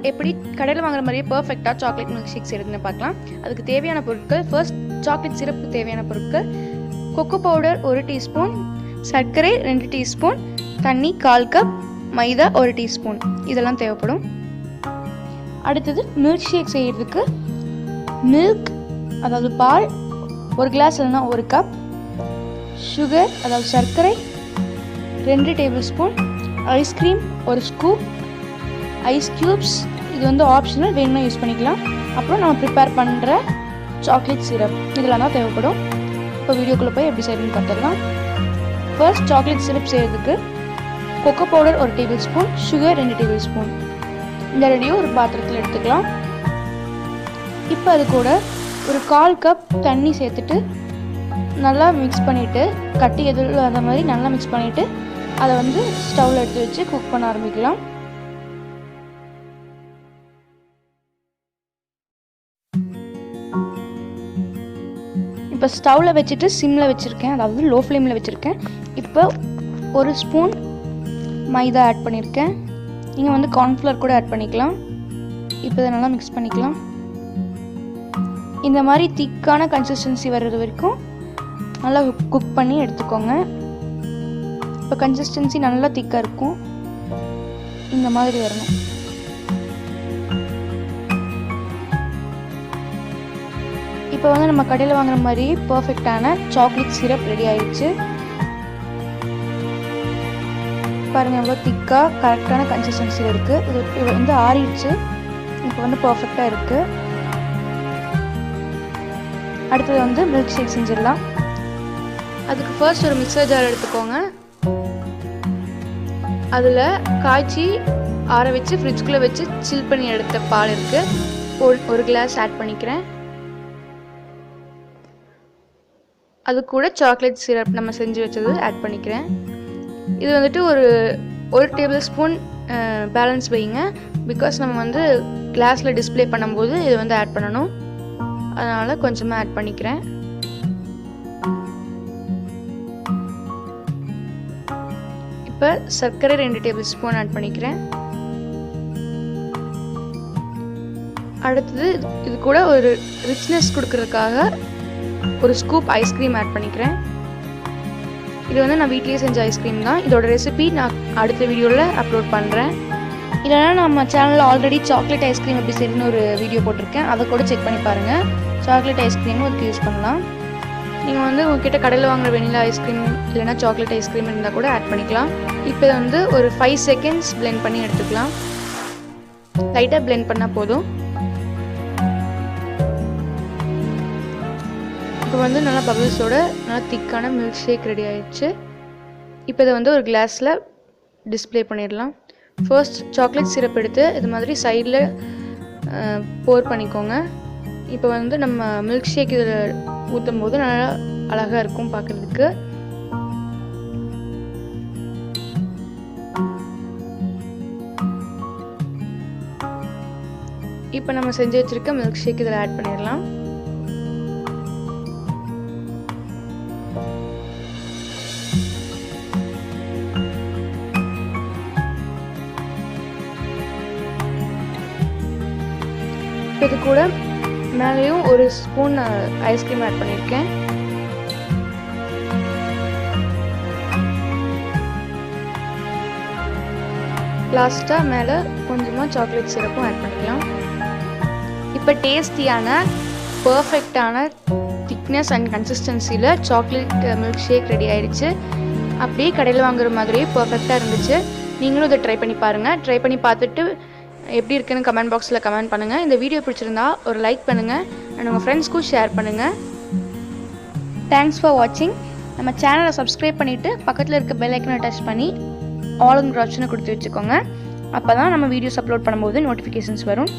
எப்படி கடையில் வாங்குற மாதிரியே பர்ஃபெக்டாக சாக்லேட் மில்க் ஷேக் செய்கிறதுன்னு பார்க்கலாம். அதுக்கு தேவையான பொருட்கள், ஃபர்ஸ்ட் சாக்லேட் சிரப்பு தேவையான பொருட்கள், கொக்கோ பவுடர் 1 டீஸ்பூன், சர்க்கரை 2 டீஸ்பூன், தண்ணி 1/4 கப், மைதா 1 டீஸ்பூன், இதெல்லாம் தேவைப்படும். அடுத்தது மில்க் ஷேக் செய்கிறதுக்கு மில்க் அதாவது பால் 1 கிளாஸ் இல்லைனா 1 கப், சுகர் அதாவது சர்க்கரை 2 table spoon, ice cream 1 scoop, ice cubes இது வந்து ஆப்ஷனல், வேணும்னா யூஸ் பண்ணிக்கலாம். அப்புறம் நம்ம ப்ரிப்பேர் பண்ணுற சாக்லேட் சிரப் இதெல்லாம் தான் தேவைப்படும். இப்போ வீடியோக்குள்ளே போய் எப்படி செய்யணும்னு பார்த்துடலாம். ஃபர்ஸ்ட் சாக்லேட் சிரப் செய்கிறதுக்கு cocoa powder 1 table spoon, sugar 2 table spoon இந்த ரெடியும் ஒரு பாத்திரத்தில் எடுத்துக்கலாம். இப்போ அது கூட ஒரு 1/4 கப் தண்ணி சேர்த்துட்டு நல்லா மிக்ஸ் பண்ணிவிட்டு, கட்டி எதுவும் அந்த மாதிரி நல்லா மிக்ஸ் பண்ணிவிட்டு அதை வந்து ஸ்டவ்வில் எடுத்து வச்சு குக் பண்ண ஆரம்பிக்கலாம். இப்போ ஸ்டவ்வில் வச்சுட்டு சிம்மில் வச்சுருக்கேன், அதாவது லோ ஃப்ளேமில் வச்சுருக்கேன். இப்போ 1 ஸ்பூன் மைதா ஆட் பண்ணியிருக்கேன். நீங்கள் வந்து கார்ன்ஃப்ளவர் கூட ஆட் பண்ணிக்கலாம். இப்போ இதை நல்லா மிக்ஸ் பண்ணிக்கலாம். இந்த மாதிரி திக்கான கன்சிஸ்டன்சி வர்றது வரைக்கும் நல்லா குக் பண்ணி எடுத்துக்கோங்க. இப்போ கன்சிஸ்டன்சி நல்லா திக்காக இருக்கும், இந்த மாதிரி வரணும். இப்போ வந்து நம்ம கடையில் வாங்குற மாதிரி பர்ஃபெக்டான சாக்லேட் சிரப் ரெடி ஆயிடுச்சு. பாருங்கள் எவ்வளோ திக்காக கரெக்டான கன்சிஸ்டன்சியில் இருக்குது. இது வந்து ஆறிடுச்சு, இப்போ வந்து பர்ஃபெக்டாக இருக்குது. அடுத்தது வந்து மில்க் ஷேக் செஞ்சிடலாம். அதுக்கு ஃபர்ஸ்ட் ஒரு மிக்சர் ஜார் எடுத்துக்கோங்க. அதில் காய்ச்சி ஆற வச்சு ஃப்ரிட்ஜுக்குள்ளே வச்சு சில் பண்ணி எடுத்த பால் இருக்குது, 1 கிளாஸ் ஆட் பண்ணிக்கிறேன். அது கூட சாக்லேட் சிரப் நம்ம செஞ்சு வச்சது ஆட் பண்ணிக்கிறேன். இது வந்துட்டு ஒரு டேபிள் ஸ்பூன் பேலன்ஸ் வைங்க, பிகாஸ் நம்ம வந்து கிளாஸில் டிஸ்பிளே பண்ணும்போது இது வந்து ஆட் பண்ணணும், அதனால் கொஞ்சமாக ஆட் பண்ணிக்கிறேன். இப்போ சர்க்கரை 2 டேபிள் ஸ்பூன் ஆட் பண்ணிக்கிறேன். அடுத்தது இது கூட ஒரு ரிச்னஸ் கொடுக்கறதுக்காக 1 ஸ்கூப் ஐஸ்கிரீம் ஆட் பண்ணிக்கிறேன். இது வந்து நான் வீட்லேயே செஞ்ச ஐஸ்கிரீம் தான். இதோட ரெசிபி நான் அடுத்த வீடியோவில் அப்லோட் பண்ணுறேன். இல்லைனா நம்ம சேனலில் ஆல்ரெடி சாக்லேட் ஐஸ்கிரீம் எப்படி செய்யணும்னு ஒரு வீடியோ போட்டிருக்கேன், அதை கூட செக் பண்ணி பாருங்கள். சாக்லேட் ஐஸ்கிரீமும் அதுக்கு யூஸ் பண்ணலாம். நீங்கள் வந்து உங்ககிட்ட கடையில் வாங்குற வெனிலா ஐஸ்கிரீம் இல்லைனா சாக்லேட் ஐஸ்கிரீம் இருந்தால் கூட ஆட் பண்ணிக்கலாம். இப்போ இதை வந்து ஒரு 5 செகண்ட்ஸ் பிளெண்ட் பண்ணி எடுத்துக்கலாம். லைட்டாக பிளெண்ட் பண்ணால் போதும். இப்போ வந்து நல்லா பபிள்ஸோட நல்லா திக்கான மில்க் ஷேக் ரெடி ஆயிடுச்சு. இப்போ இதை வந்து ஒரு கிளாஸில் டிஸ்பிளே பண்ணிடலாம். ஃபர்ஸ்ட் சாக்லேட் சிரப் எடுத்து இது மாதிரி சைடில் போர் பண்ணிக்கோங்க. இப்போ வந்து நம்ம மில்க் ஷேக் இதில் ஊற்றும் போது நல்லா அழகாக இருக்கும் பார்க்குறதுக்கு. இப்போ நம்ம செஞ்சு வச்சுருக்க மில்க் ஷேக் இதில் ஆட் பண்ணிடலாம். இது கூட மேலேயும் 1 ஸ்பூன் ஐஸ்கிரீம் ஆட் பண்ணியிருக்கேன். லாஸ்ட்டாக மேலே கொஞ்சமாக சாக்லேட் சிரப்பும் ஆட் பண்ணிக்கலாம். இப்போ டேஸ்டியான பர்ஃபெக்டான திக்னஸ் அண்ட் கன்சிஸ்டன்சியில் சாக்லேட் மில்க் ஷேக் ரெடி ஆயிடுச்சு. அப்படியே கடையில் வாங்குற மாதிரியே பர்ஃபெக்டாக இருந்துச்சு. நீங்களும் இதை ட்ரை பண்ணி பாருங்கள். ட்ரை பண்ணி பார்த்துட்டு எப்படி இருக்குன்னு கமெண்ட் பாக்ஸில் கமெண்ட் பண்ணுங்கள். இந்த வீடியோ பிடிச்சிருந்தா ஒரு லைக் பண்ணுங்கள் அண்ட் உங்கள் ஃப்ரெண்ட்ஸ்க்கும் ஷேர் பண்ணுங்கள். தேங்க்ஸ் ஃபார் வாட்சிங். நம்ம சேனலை சப்ஸ்கிரைப் பண்ணிவிட்டு பக்கத்தில் இருக்க பெல் ஐக்கனை டச் பண்ணி ஆளுங்கிற ஆப்ஷனை கொடுத்து வச்சுக்கோங்க. அப்போ தான் நம்ம வீடியோஸ் அப்லோட் பண்ணும்போது நோட்டிஃபிகேஷன்ஸ் வரும்.